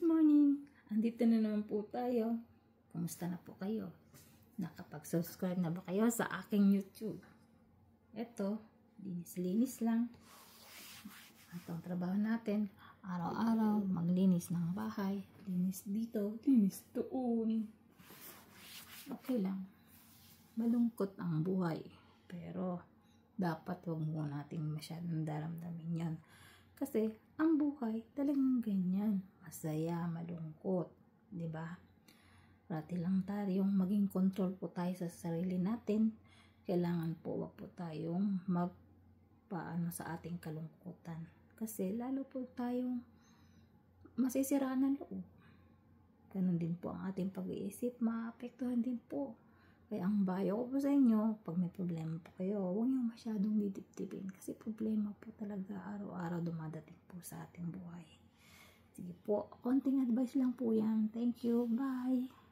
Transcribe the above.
morning! Andito na naman po tayo. Kumusta na po kayo? Nakapag-subscribe na ba kayo sa aking YouTube? Eto, linis-linis lang. Ito ang trabaho natin. Araw-araw, maglinis ng bahay. Linis dito, linis doon. Okay lang. Malungkot ang buhay. Pero, dapat huwag mo natin masyadong daramdamin yan. Kasi, ang buhay talagang ganyan. Masaya, malungkot. Diba? Parati lang tayong maging control po tayo sa sarili natin. Kailangan po wag po tayong magpaano sa ating kalungkutan. Kasi lalo po tayong masisiraan ng loob. Ganun din po ang ating pag-iisip. Maapektuhan din po. Kaya ang bayo ko po sa inyo, pag may problema po kayo, huwag nyo masyadong didip-dipin. Kasi problema po talaga araw-araw dumadating po sa ating buhay. Sige po, konting advice lang po yan. Thank you. Bye!